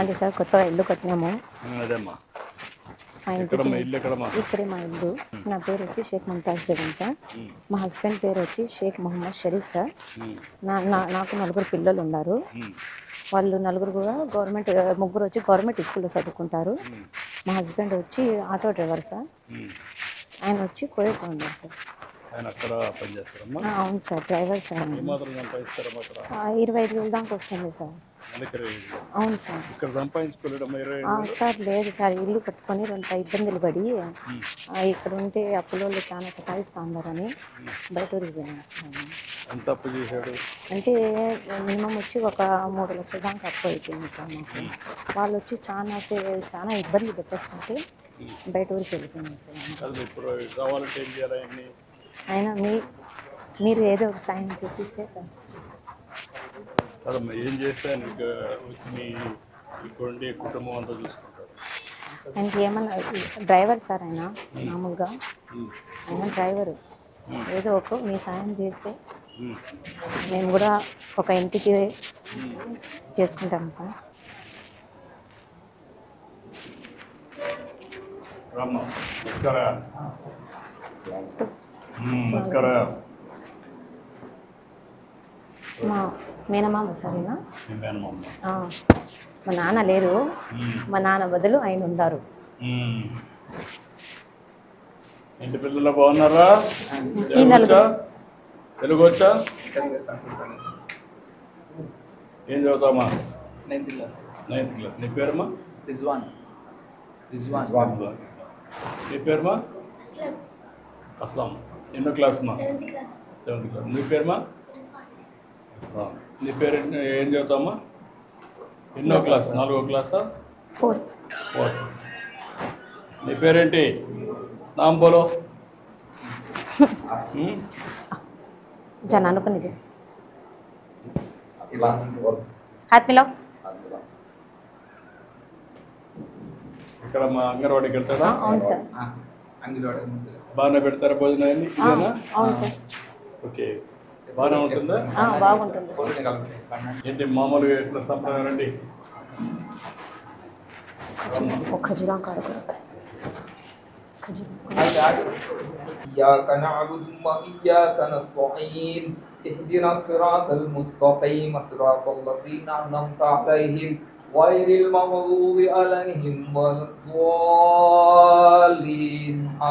అంటే సార్ కొత్తగా ఇల్లు కట్టినాము. అదేమ్మా. మా ఇంటికి ఇక్కడే మా ఇల్లు. నా పేరు వచ్చి షేక్ ముంతాజ్ బేగం సార్. మా హస్బెండ్ పేరు వచ్చి షేక్ మొహమ్మద్ షరీఫ్ సార్. నాకు 4 పిల్లలు ఉన్నారు. వాళ్ళు 4 కూడా ముగ్గురు వచ్చి గవర్నమెంట్ స్కూల్లో చదువుకుంటారు. మా హస్బెండ్ వచ్చి ఆటో డ్రైవర్ సార్. ఆయన వచ్చి కోయట్లో ఉన్నారు సార్. అవును సార్, డ్రైవర్ సార్. 25,000 దాకా వస్తుంది సార్. అవును సార్. సార్ లేదు సార్, ఇల్లు కట్టుకొని 2 ఇబ్బందులు పడి ఇక్కడ ఉంటే అప్పులోళ్ళు చాలా సతాయిస్తూ ఉన్నారని బయట ఊరికి పోయినారు సార్. అంటే మినిమం వచ్చి ఒక 3 లక్షల దాకా అప్పు అయిపోయింది సార్ మాకు. వాళ్ళు వచ్చి చాలా ఇబ్బంది పెట్టేస్తుంటే బయట ఊరికి వెళ్ళిపోయింది సార్. అయినా మీరు ఏదో ఒక సాయం చూపిస్తే సార్. ఏం చేస్తే కుటుంబం అంతా చూసుకుంటారు. ఆయనకి ఏమన్నా డ్రైవర్ సార్, ఆయన మామూలుగా ఆయన డ్రైవరు. ఏదో ఒక మీ సాయం చేస్తే మేము కూడా ఒక ఇంటికి చేసుకుంటాం సార్. మా మేనమామ సార్. మా నాన్న లేరు, మా నాన్న బదులు ఆయన ఉన్నారు. ఇంటి పిల్లలు బాగున్నారా? తెలుగు వచ్చా? ఏం చదువుతామా? 9th class. నీ పేరుమా? రిజ్వాన్. నీ పేరుమా? అస్లాం. ఎన్నో క్లాస్ మా? 7th class. నీ పేరుమా? నీ పేరు ఏం చదువుతామా? ఎన్నో క్లాస్? 4వ క్లాసా? 4th. నీ పేరేంటి? नाम बोलो। जाना अनुपम जी हाथ मिलाओ। ఇక్కడ మా అంగన్వాడికి వెళ్తారా? అవును సార్. బాగానే పెడతారా భోజనాన్ని? అవును సార్. ఓకే, బాగానే ఉంటుందా? బాగుంటుంది. ఏంటి మామూలుగా ఎట్లా సంప్రదాయం రండి? ఒక ఖజూరం కాడ إياك نعبد وإياك نستعين اهدنا الصراط المستقيم صراط الذين أنعمت عليهم غير المغضوب عليهم ولا الضالين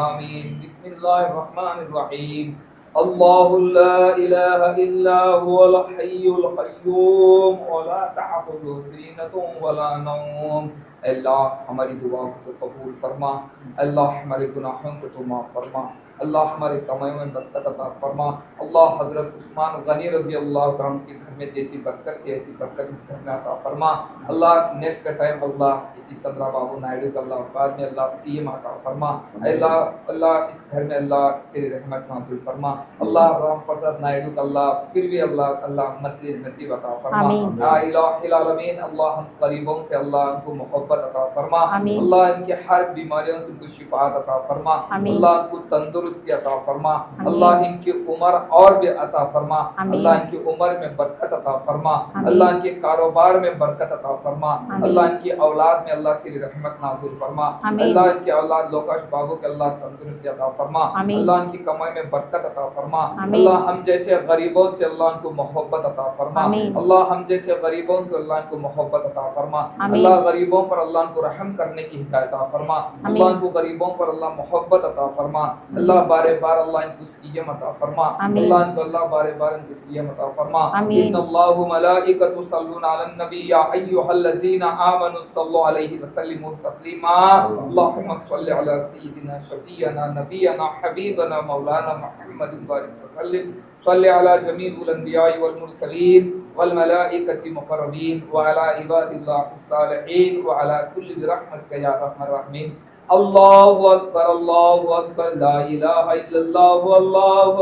آمين بسم الله الرحمن الرحيم الله لا إله إلا هو الحي القيوم ولا تأخذه سنة ولا نوم अल्लाह हमारी दुआ को कबूल फरमा, अल्लाह हमारे गुनाहों को तो माफ़ फरमा, अल्लाह हमारे कमाई में बरकत अता फरमा। अल्लाह हज़रत उस्मान गनी रज़ी अल्लाह तआला के घर में जैसी बरकत थी ऐसी बरकत इस घर में अता फरमा। अल्लाह नेक्स्ट टाइम अल्लाह इसी चंद्रा बाबू नायडू का अल्लाह बाद में अल्लाह सीएम अता फरमा। अल्लाह अल्लाह इस घर में अल्लाह तेरी रहमत नाज़िल फरमा। अल्लाह राम प्रसाद नायडू का अल्लाह फिर भी अल्लाह अल्लाह मज़ीद नसीब अता फरमा। या इलाहिल आलमीन अल्लाह हम गरीबों से अल्लाह उनको मोहब्बत अता फरमा। अल्लाह इनकी हर बीमारियों से उनको शिफाअत अता फरमा। अल्लाह उनको तंदुरुस्ती अता फरमा। अल्लाह इनकी उम्र और भी अता फरमा। अल्लाह इनकी उम्र में बरकत अता फरमा। अल्लाह इनके कारोबार में बरकत अता फरमा। अल्लाह इनकी औलाद में अल्लाह तेरी रहमत नाज़िल फरमा। अल्लाह इनकी औलाद लोकेश बाबू के अल्लाह तंदुरुस्ती अता फरमा। अल्लाह इनकी कमाई में बरकत अता फरमा। अल्लाह हम जैसे गरीबों से अल्लाह इनको मोहब्बत अता फरमा। अल्लाह हम जैसे गरीबों से अल्लाह इनको मोहब्बत अता फरमा। अल्लाह गरीबों पर अल्लाह इनको रहम करने की हिदायत अता फरमा। अल्लाह इनको गरीबों पर अल्लाह मोहब्बत अता फरमा। अल्लाह बारे बार अल्लाह इनको सीएम अता फरमा। अल्लाह इनको अल्लाह बारे बार इनको सीएम अता फरमा। इन्नल्लाहु मलाइकतु सल्लूना अलन नबी या अय्युहल्लज़ीना आमनु सल्लु अलैहि वसल्लिमु तस्लीमा। अल्लाहुम्मा सल्लि अला सय्यिदिना शफीअना नबियना हबीबना मौलाना मुहम्मदिन बारिक वसल्लिम सल्लि अला जमीउल अंबिया'i वल मुरसलीन वल मलाइकति मुकर्रबीन व अला इबादिल्लाहिस सालिहीन व अला कुल्ली बिरहमतिका या अरहमर राहिमीन। अल्लाहु अकबर ला इलाहा इल्लल्लाहु अल्लाहु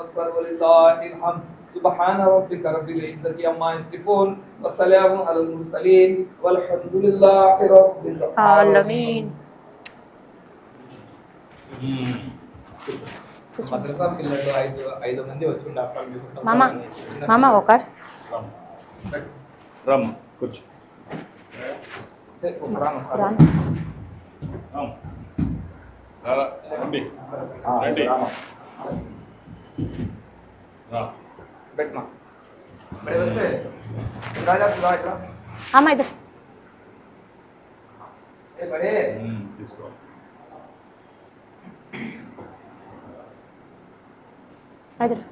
अकबर वलिल्लाहिल हम्द। सुब्हान रब्बिका रब्बिल इज्जति अम्मा यसिफून व सलामुन अलल मुरसलीन वल्हम्दुलिल्लाहि रब्बिल आलमीन। మద్రసా పిల్లలు 5 మంది వచ్చి ఉండాలి మామ మామ ఒక రమ్మ కూర్చో। రాను రండి రండి రా बैठना बड़े बच्चे राजा तू इधर అమ్మ ఇద్దరు ए बड़े తీసుకో ఇద్దరు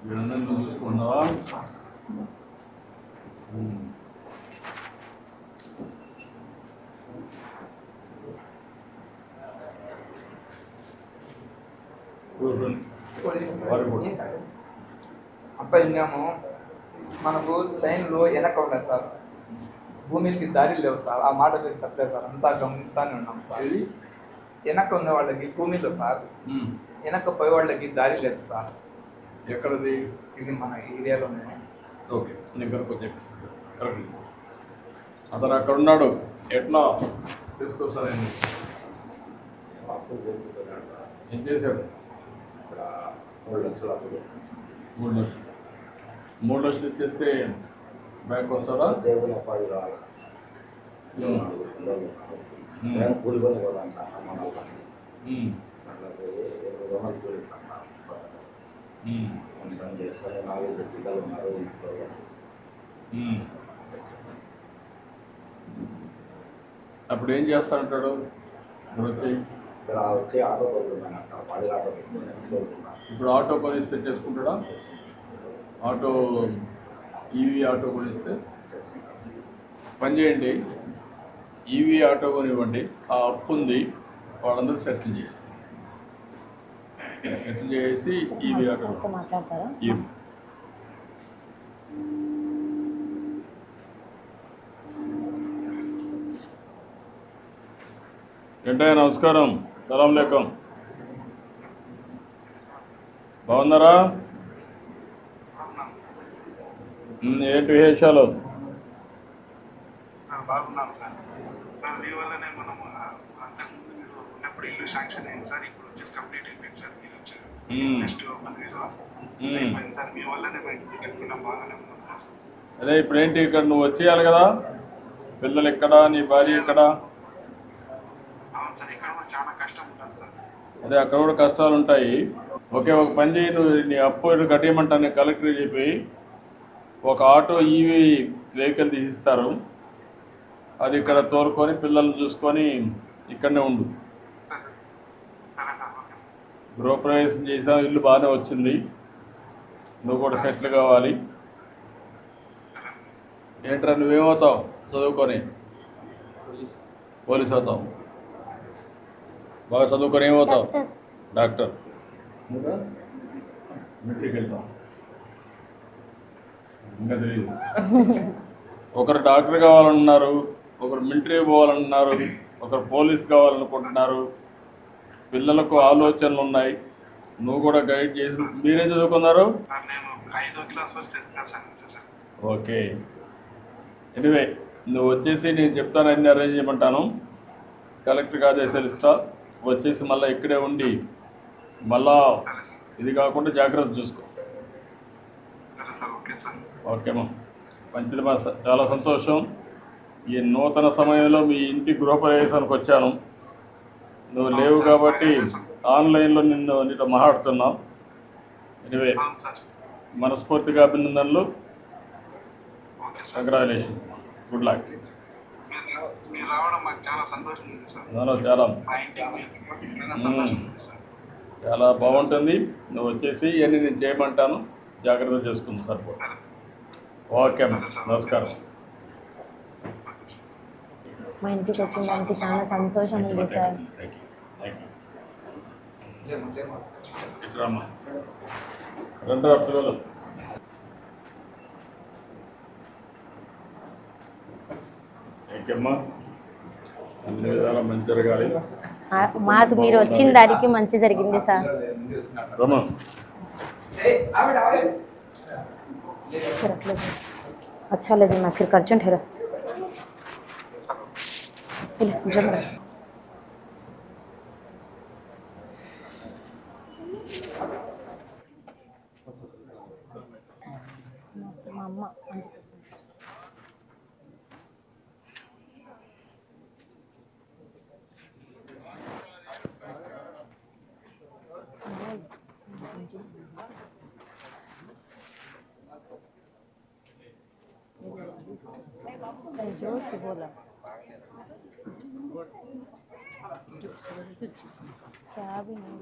వీళ్ళందరినీ చూసుకున్నావా అబ్బాయి విన్నాము మనకు చైన్లో వెనక ఉన్నాయి సార్ భూమికి దారి లేవు సార్ ఆ మాట మీరు చెప్పలేదు సార్ అంతా గమనిస్తానే ఉన్నాం సార్ వెనక ఉన్న వాళ్ళకి భూమిలో సార్ వెనక పోయే వాళ్ళకి దారి లేదు సార్ ఎక్కడది ఇది మన ఏరియాలోనే ఓకే నేను కనుక చెప్పిస్తాను కరెక్ట్ అతను అక్కడ ఉన్నాడు ఎట్లా తీసుకొస్తానండి ఏం చేశాడు 3 లక్షలు ఇచ్చేస్తే బ్యాంక్ వస్తాడా కూలికొని పోదాం సార్ అమ్మ పని చేసుకొని 4 పిల్లలు ఉన్నారు అప్పుడు ఏం చేస్తానంటాడు ఇక్కడ వచ్చి ఆటో కొడుతున్నాను సార్ పడి ఆటో ఇప్పుడు ఆటో కొనిస్తే చేసుకుంటాడా ఆటో ఈవీ ఆటో కొనిస్తే పని చేయండి ఈవీ ఆటో కొనివ్వండి ఆ అప్పు ఉంది వాళ్ళందరూ సెటిల్ చేసి సెటిల్ చేసి ఈవీ ఆటో మాట్లాడతారా ఈవీ ఏంటయ్య నమస్కారం సలాం లేకం బాగున్నారా ఏంటి విశేషాలు బాగున్నాం సార్ సార్ మీ వల్లనే మనం అంతకుముందు మీరు ఉన్నప్పుడు ఇల్లు శాంక్షన్ అయింది సార్ ఇప్పుడు వచ్చేసి కంప్లీట్ అయిపోయింది సార్ మీరు వచ్చారు నెక్స్ట్ 10 అయిపోయింది సార్ మీ వల్లనే మేము ఇంటికి కట్టుకున్నాం బాగానే ఉన్నాం సార్ అదే ఇప్పుడు ఏంటి ఇక్కడ నువ్వు వచ్చేయాలి కదా పిల్లలు ఎక్కడ నీ భార్య ఎక్కడ అవును సార్ ఇక్కడ కూడా చాలా కష్టం ఉంటుంది సార్ అదే అక్కడ కూడా కష్టాలు ఉంటాయి ఓకే ఒక పని చేయి నువ్వు నీ అప్పు కట్టేయమంటాను కలెక్టర్ చెప్పి ఒక ఆటో ఈవీ వెహికల్ తీసిస్తారు అది ఇక్కడ తోలుకొని పిల్లల్ని చూసుకొని ఇక్కడనే ఉండు సరే సరే సార్ ఓకే సార్ గృహప్రవేశం చేసావు ఇల్లు బాగానే వచ్చింది నువ్వు కూడా సెటిల్ కావాలి సరే సార్ ఏంట్రా నువ్వేమవుతావు చదువుకొని పోలీస్ అవుతావు బాగా చదువుకొని ఏమవుతావు డాక్టర్ మిలిటరీకి వెళ్తాం ఇంకా తెలియదు ఒకరు డాక్టర్ కావాలన్నారు ఒకరు మిలిటరీ పోవాలన్నారు ఒకరు పోలీస్ కావాలనుకుంటున్నారు పిల్లలకు ఆలోచనలు ఉన్నాయి నువ్వు కూడా గైడ్ చేసి మీరేం చదువుకున్నారు సార్ నేను 5వ క్లాస్ వరకు చదివాను సార్ అంతే సార్ ఓకే ఎనివే నువ్వు వచ్చేసి నేను చెప్తాను అన్ని అరేంజ్ చేయమంటాను కలెక్టర్కి ఆదేశాలు ఇస్తా వచ్చేసి మళ్ళీ ఇక్కడే ఉండి మళ్ళా ఇది కాకుండా జాగ్రత్త చూసుకో సరే సార్ ఓకే సార్ ఓకేమా మంచిది మా చాలా సంతోషం ఈ నూతన సమయంలో మీ ఇంటి గృహప్రవేశానికి వచ్చాను నువ్వు లేవు కాబట్టి ఆన్లైన్లో నీతో మాట్లాడుతున్నాం ఎనివే అవును సార్ మనస్ఫూర్తిగా అభినందనలు okay sir congratulations good luck మీరు రావడం మాకు చాలా సంతోషం ఉంది సార్ చాలా చాలా మా ఇంటికి మీరు చాలా సంతోషం ఉంది సార్ చాలా బాగుంటుంది నువ్వు వచ్చేసి ఇవన్నీ నేను చేయమంటాను జాగ్రత్త చేసుకుంది సరిపో ఓకే అమ్మా నమస్కారం మా ఇంటికి వచ్చిన దానికి చాలా సంతోషం ఉంది సార్ ఇట్రామ్మా రండి పిల్లలు ఓకేమ్మా అన్ని విధాలా మంచి జరగాలి మాకు మీరు వచ్చిన దానికి మంచి జరిగింది సార్ రమా सर रख लीजिए अच्छा लीजिए मैं फिर करचन ठहरा जम అమ్మ అందుకోసం. जो से बोला क्या भी नहीं